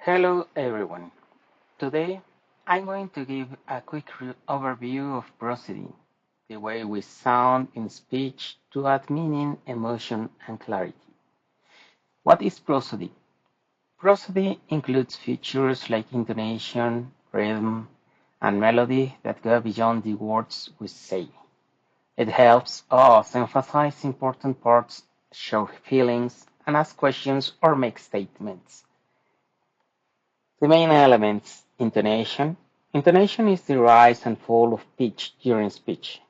Hello everyone. Today I'm going to give a quick overview of prosody, the way we sound in speech to add meaning, emotion, and clarity. What is prosody? Prosody includes features like intonation, rhythm, and melody that go beyond the words we say. It helps us emphasize important parts, show feelings, and ask questions or make statements. The main elements: intonation. Intonation is the rise and fall of pitch during speech.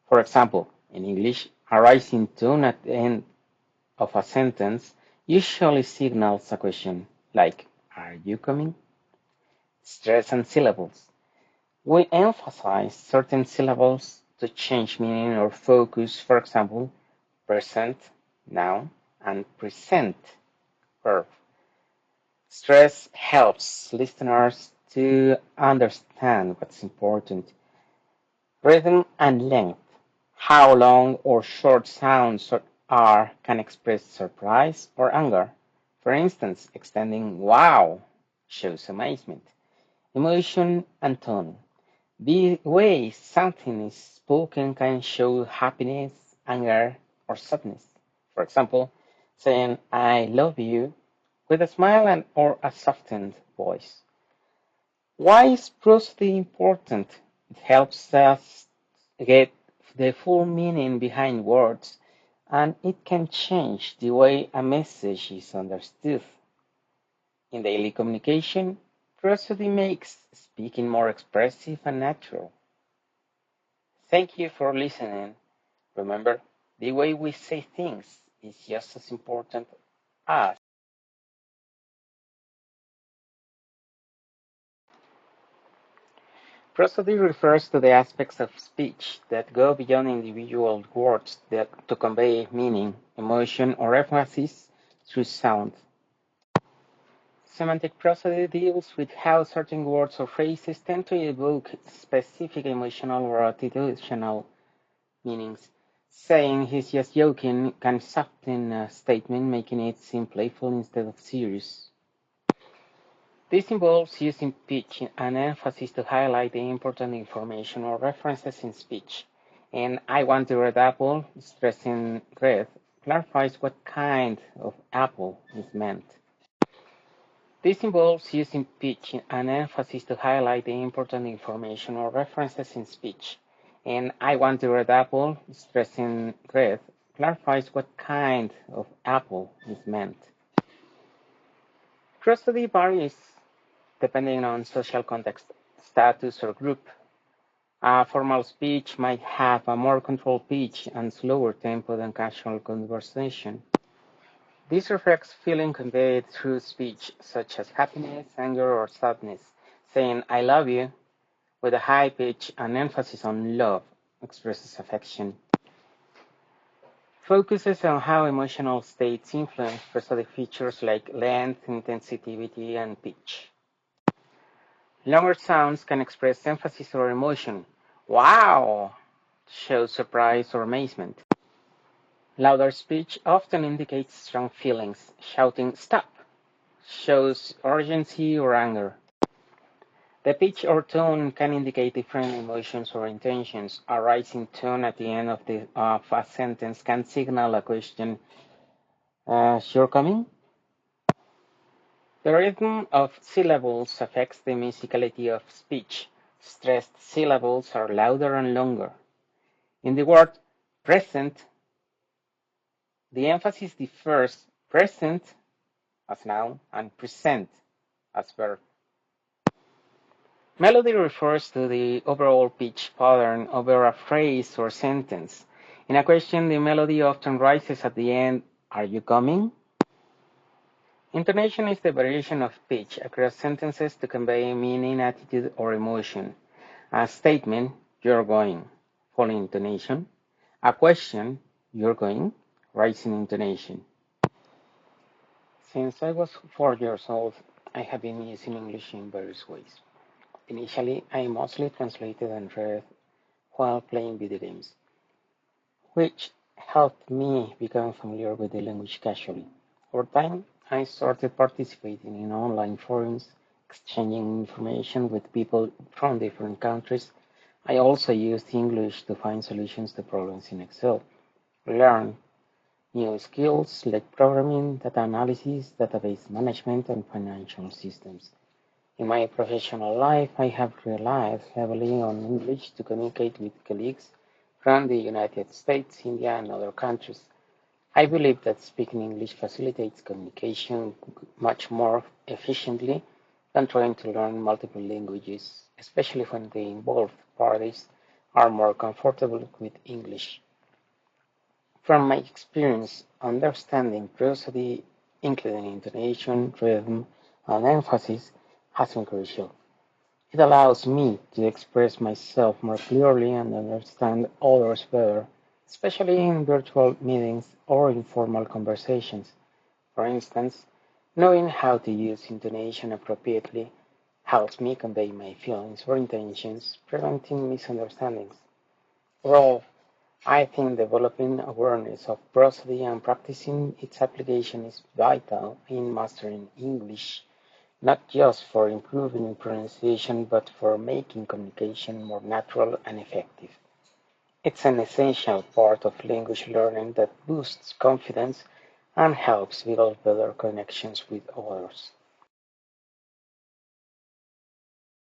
For example, in English, a rising tone at the end of a sentence usually signals a question, like, "Are you coming?" Stress and syllables. We emphasize certain syllables to change meaning or focus, for example, present, noun, and present, verb. Stress helps listeners to understand what's important. Rhythm and length. How long or short sounds are can express surprise or anger. For instance, extending wow shows amazement. Emotion and tone. The way something is spoken can show happiness, anger, or sadness. For example, saying I love you with a smile or a softened voice. Why is prosody important? It helps us get the full meaning behind words, and it can change the way a message is understood. In daily communication, prosody makes speaking more expressive and natural. Thank you for listening. Remember, the way we say things is just as important as prosody refers to the aspects of speech that go beyond individual words to convey meaning, emotion, or emphasis through sound. Semantic prosody deals with how certain words or phrases tend to evoke specific emotional or attitudinal meanings. Saying he's just joking can soften a statement, making it seem playful instead of serious. This involves using pitch and emphasis to highlight the important information or references in speech. And I want to red apple, stressing red, clarifies what kind of apple is meant. This involves using pitch and emphasis to highlight the important information or references in speech. And I want to red apple, stressing red, clarifies what kind of apple is meant. Prosody varies depending on social context, status, or group. A formal speech might have a more controlled pitch and slower tempo than casual conversation. This reflects feeling conveyed through speech, such as happiness, anger, or sadness. Saying "I love you" with a high pitch and emphasis on love expresses affection. Focuses on how emotional states influence prosodic features like length, intensity, and pitch. Longer sounds can express emphasis or emotion. Wow! Shows surprise or amazement. Louder speech often indicates strong feelings. Shouting "stop" shows urgency or anger. The pitch or tone can indicate different emotions or intentions. A rising tone at the end of a sentence can signal a question, "You're coming?" The rhythm of syllables affects the musicality of speech. Stressed syllables are louder and longer. In the word present, the emphasis differs: present as noun and present as verb. Melody refers to the overall pitch pattern over a phrase or sentence. In a question, the melody often rises at the end, "Are you coming?" Intonation is the variation of pitch across sentences to convey meaning, attitude, or emotion. A statement, "You're going," falling intonation. A question, "You're going," rising intonation. Since I was 4 years old, I have been using English in various ways. Initially, I mostly translated and read while playing video games, which helped me become familiar with the language casually. Over time, I started participating in online forums, exchanging information with people from different countries. I also used English to find solutions to problems in Excel, learn new skills like programming, data analysis, database management, and financial systems. In my professional life, I have relied heavily on English to communicate with colleagues from the United States, India, and other countries. I believe that speaking English facilitates communication much more efficiently than trying to learn multiple languages, especially when the involved parties are more comfortable with English. From my experience, understanding prosody, including intonation, rhythm, and emphasis, has been crucial. It allows me to express myself more clearly and understand others better, especially in virtual meetings or informal conversations. For instance, knowing how to use intonation appropriately helps me convey my feelings or intentions, preventing misunderstandings. Overall, I think developing awareness of prosody and practicing its application is vital in mastering English, not just for improving pronunciation but for making communication more natural and effective. It's an essential part of language learning that boosts confidence and helps build better connections with others.